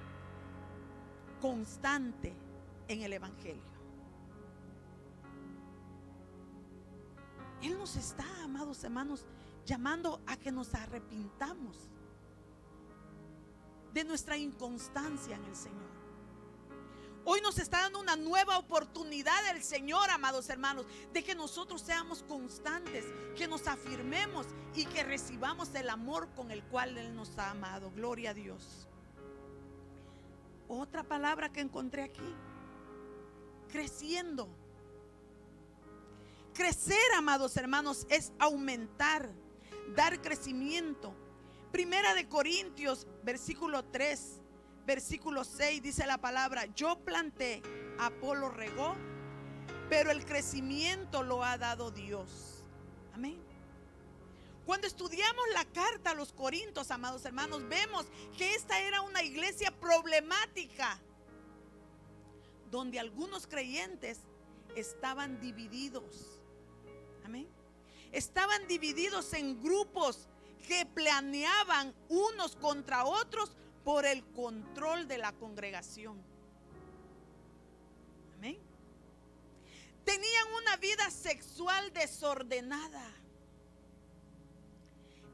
Speaker 1: constante en el Evangelio. Él nos está, amados hermanos, llamando a que nos arrepintamos de nuestra inconstancia en el Señor. Hoy nos está dando una nueva oportunidad el Señor, amados hermanos, de que nosotros seamos constantes, que nos afirmemos y que recibamos el amor con el cual Él nos ha amado. Gloria a Dios. Otra palabra que encontré aquí: creciendo. Crecer, amados hermanos, es aumentar, dar crecimiento. Primera de Corintios, versículo 3, versículo 6, dice la palabra: yo planté, Apolo regó, pero el crecimiento lo ha dado Dios. Amén. Cuando estudiamos la carta a los Corintios, amados hermanos, vemos que esta era una iglesia problemática, donde algunos creyentes estaban divididos. Amén. Estaban divididos en grupos que planeaban unos contra otros por el control de la congregación. Amén. Tenían una vida sexual desordenada.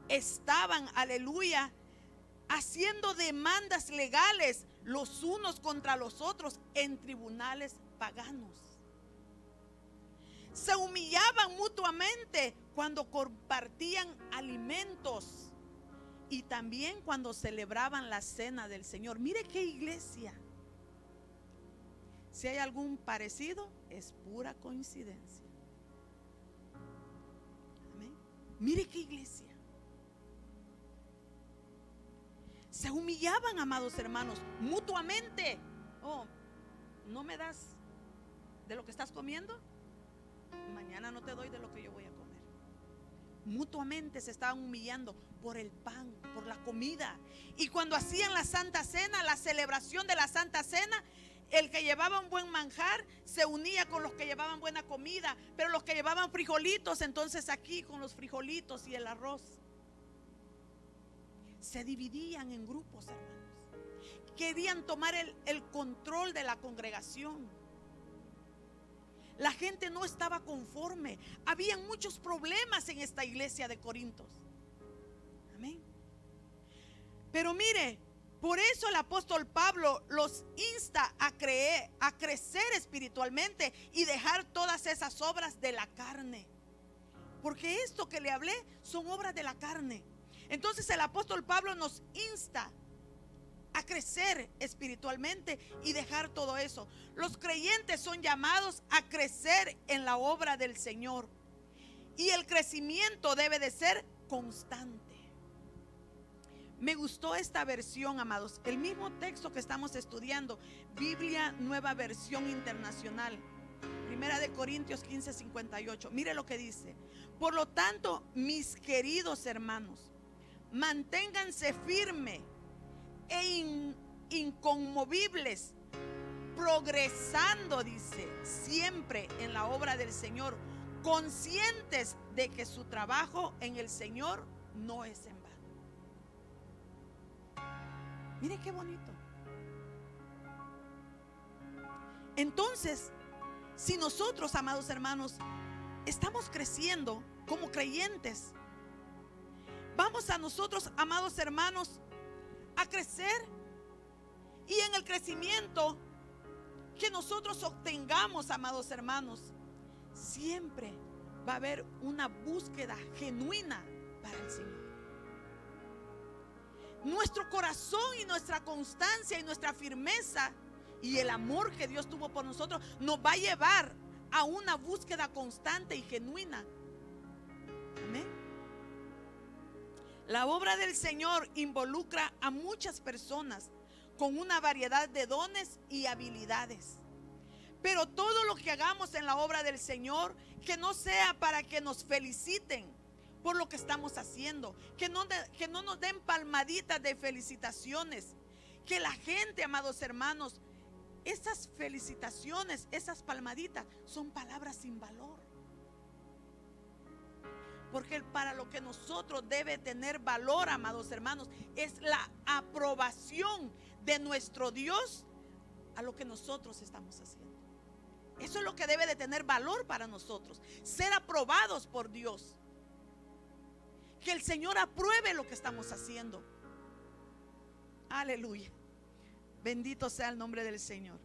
Speaker 1: Estaban, aleluya, haciendo demandas legales los unos contra los otros en tribunales paganos. Se humillaban mutuamente cuando compartían alimentos y también cuando celebraban la cena del Señor. Mire qué iglesia. Si hay algún parecido, es pura coincidencia. Amén. Mire qué iglesia. Se humillaban, amados hermanos, mutuamente. Oh, ¿no me das de lo que estás comiendo? Mañana no te doy de lo que yo voy a comer. Mutuamente se estaban humillando por el pan, por la comida. Y cuando hacían la Santa Cena, la celebración de la Santa Cena, el que llevaba un buen manjar se unía con los que llevaban buena comida, pero los que llevaban frijolitos, entonces aquí con los frijolitos y el arroz. Se dividían en grupos, hermanos. Querían tomar el control de la congregación. La gente no estaba conforme. Habían muchos problemas en esta iglesia de Corintios. Amén. Pero mire, por eso el apóstol Pablo los insta a crecer espiritualmente y dejar todas esas obras de la carne. Porque esto que le hablé son obras de la carne. Entonces el apóstol Pablo nos insta a crecer espiritualmente y dejar todo eso. Los creyentes son llamados a crecer en la obra del Señor. Y el crecimiento debe de ser constante. Me gustó esta versión, amados. El mismo texto que estamos estudiando, Biblia Nueva Versión Internacional, Primera de Corintios 15:58. Mire lo que dice: por lo tanto, mis queridos hermanos, manténganse firmes e inconmovibles, progresando, dice, siempre en la obra del Señor, conscientes de que su trabajo en el Señor no es en vano. Mire qué bonito. Entonces, si nosotros, amados hermanos, estamos creciendo como creyentes, vamos a nosotros, amados hermanos, a crecer. Y en el crecimiento que nosotros obtengamos, amados hermanos, siempre va a haber una búsqueda genuina para el Señor. Nuestro corazón y nuestra constancia y nuestra firmeza y el amor que Dios tuvo por nosotros nos va a llevar a una búsqueda constante y genuina. Amén. La obra del Señor involucra a muchas personas con una variedad de dones y habilidades. Pero todo lo que hagamos en la obra del Señor, que no sea para que nos feliciten por lo que estamos haciendo, que no nos den palmaditas de felicitaciones, que la gente, amados hermanos, esas felicitaciones, esas palmaditas son palabras sin valor. Porque para lo que nosotros debe tener valor, amados hermanos, es la aprobación de nuestro Dios a lo que nosotros estamos haciendo. Eso es lo que debe de tener valor para nosotros, ser aprobados por Dios. Que el Señor apruebe lo que estamos haciendo. Aleluya. Bendito sea el nombre del Señor.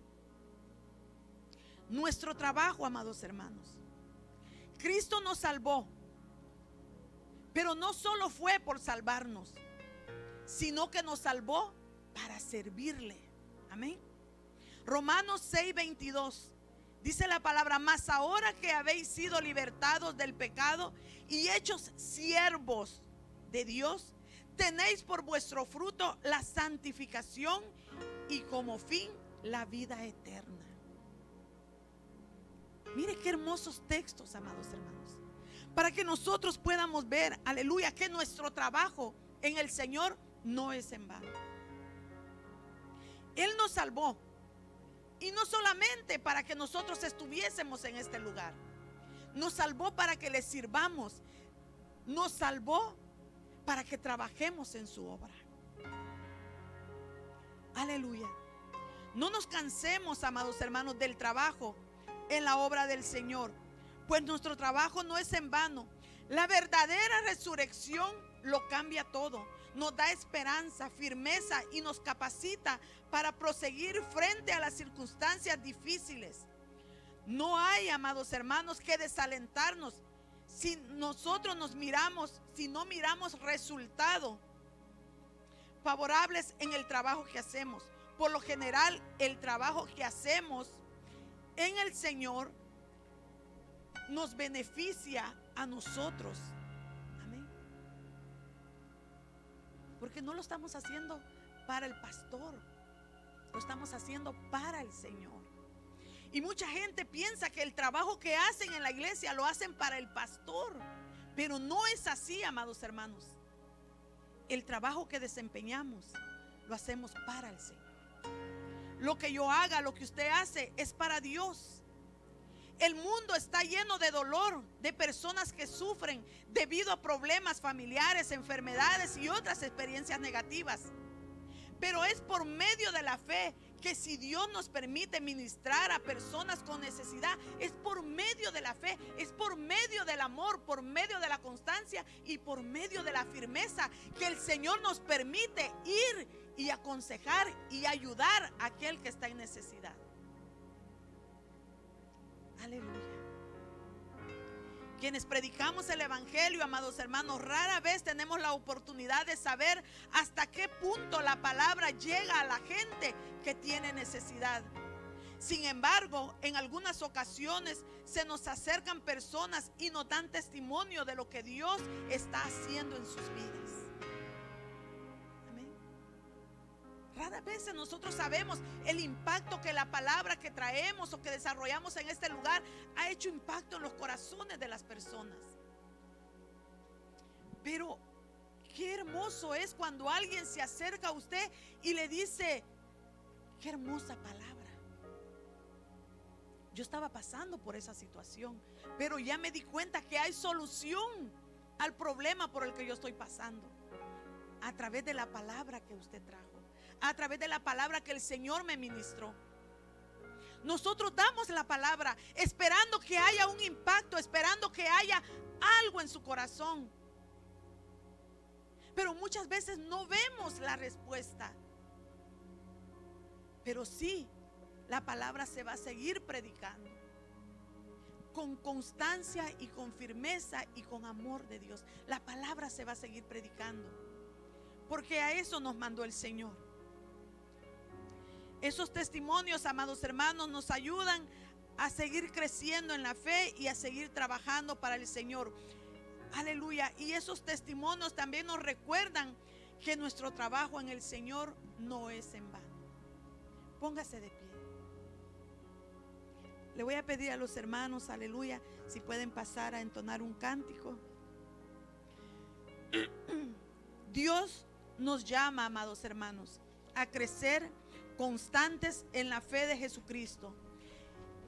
Speaker 1: Nuestro trabajo, amados hermanos. Cristo nos salvó, pero no solo fue por salvarnos, sino que nos salvó para servirle. Amén. Romanos 6:22 dice la palabra: mas ahora que habéis sido libertados del pecado y hechos siervos de Dios, tenéis por vuestro fruto la santificación y como fin la vida eterna. Mire qué hermosos textos, amados hermanos, para que nosotros podamos ver, aleluya, que nuestro trabajo en el Señor no es en vano. Él nos salvó, y no solamente para que nosotros estuviésemos en este lugar, nos salvó para que le sirvamos, nos salvó para que trabajemos en su obra. Aleluya. No nos cansemos, amados hermanos, del trabajo en la obra del Señor, pues nuestro trabajo no es en vano. La verdadera resurrección lo cambia todo, nos da esperanza, firmeza y nos capacita para proseguir frente a las circunstancias difíciles. No hay, amados hermanos, que desalentarnos si nosotros si no miramos resultados favorables en el trabajo que hacemos. Por lo general, el trabajo que hacemos en el Señor nos beneficia a nosotros. Amén. Porque no lo estamos haciendo para el pastor, lo estamos haciendo para el Señor. Y mucha gente piensa que el trabajo que hacen en la iglesia lo hacen para el pastor, pero no es así, amados hermanos. El trabajo que desempeñamos lo hacemos para el Señor. Lo que yo haga, lo que usted hace, es para Dios. El mundo está lleno de dolor, de personas que sufren debido a problemas familiares, enfermedades y otras experiencias negativas. Pero es por medio de la fe que si Dios nos permite ministrar a personas con necesidad, es por medio de la fe, es por medio del amor, por medio de la constancia y por medio de la firmeza que el Señor nos permite ir y aconsejar y ayudar a aquel que está en necesidad. Aleluya. Quienes predicamos el evangelio, amados hermanos, rara vez tenemos la oportunidad de saber hasta qué punto la palabra llega a la gente que tiene necesidad. Sin embargo, en algunas ocasiones se nos acercan personas y nos dan testimonio de lo que Dios está haciendo en sus vidas. Amén. Rara vez nosotros sabemos el impacto que la palabra que traemos o que desarrollamos en este lugar ha hecho impacto en los corazones de las personas. Pero qué hermoso es cuando alguien se acerca a usted y le dice: qué hermosa palabra. Yo estaba pasando por esa situación, pero ya me di cuenta que hay solución al problema por el que yo estoy pasando, a través de la palabra que usted trajo, a través de la palabra que el Señor me ministró. Nosotros damos la palabra esperando que haya un impacto, esperando que haya algo en su corazón. Pero muchas veces no vemos la respuesta. Pero sí, la palabra se va a seguir predicando con constancia y con firmeza y con amor de Dios. La palabra se va a seguir predicando, porque a eso nos mandó el Señor. Esos testimonios, amados hermanos, nos ayudan a seguir creciendo en la fe y a seguir trabajando para el Señor. Aleluya. Y esos testimonios también nos recuerdan que nuestro trabajo en el Señor no es en vano. Póngase de pie. Le voy a pedir a los hermanos, aleluya, si pueden pasar a entonar un cántico. Dios nos llama, amados hermanos, a crecer constantes en la fe de Jesucristo.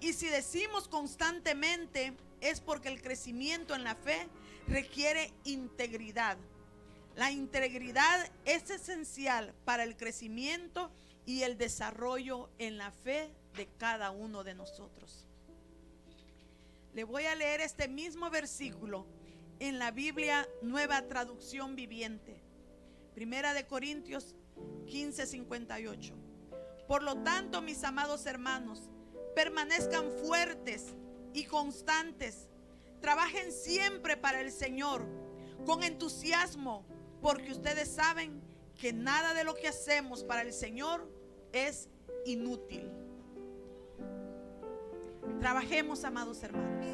Speaker 1: Y si decimos constantemente, es porque el crecimiento en la fe requiere integridad. La integridad es esencial para el crecimiento y el desarrollo en la fe de cada uno de nosotros. Le voy a leer este mismo versículo en la Biblia Nueva Traducción Viviente. Primera de Corintios 15:58. Por lo tanto, mis amados hermanos, permanezcan fuertes y constantes. Trabajen siempre para el Señor con entusiasmo, porque ustedes saben que nada de lo que hacemos para el Señor es inútil. Trabajemos, amados hermanos.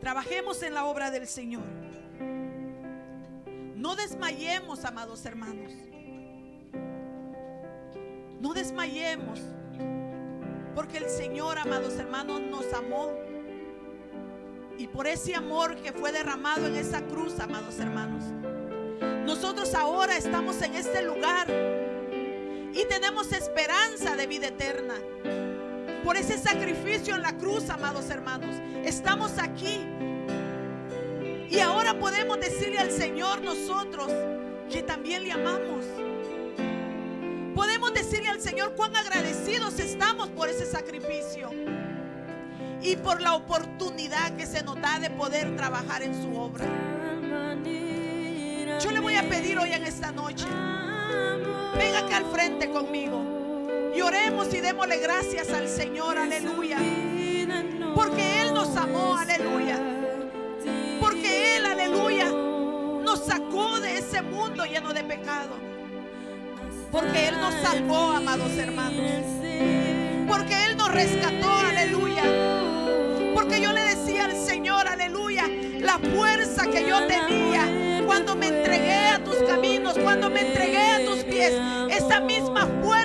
Speaker 1: Trabajemos en la obra del Señor. No desmayemos, amados hermanos. No desmayemos, porque el Señor, amados hermanos, nos amó. Y por ese amor que fue derramado en esa cruz, amados hermanos, nosotros ahora estamos en este lugar y tenemos esperanza de vida eterna. Por ese sacrificio en la cruz, amados hermanos, estamos aquí. Y ahora podemos decirle al Señor nosotros que también le amamos. Podemos decirle al Señor cuán agradecidos estamos por ese sacrificio y por la oportunidad que se nos da de poder trabajar en su obra. Yo le voy a pedir hoy en esta noche, venga acá al frente conmigo y oremos y démosle gracias al Señor, aleluya, porque Él nos amó, aleluya, porque Él, aleluya, nos sacó de ese mundo lleno de pecado, porque Él nos salvó, amados hermanos, porque Él nos rescató, aleluya. Porque yo le decía al Señor, aleluya, la fuerza que yo tenía cuando me entregué a tus caminos, cuando me entregué a tus pies, esa misma fuerza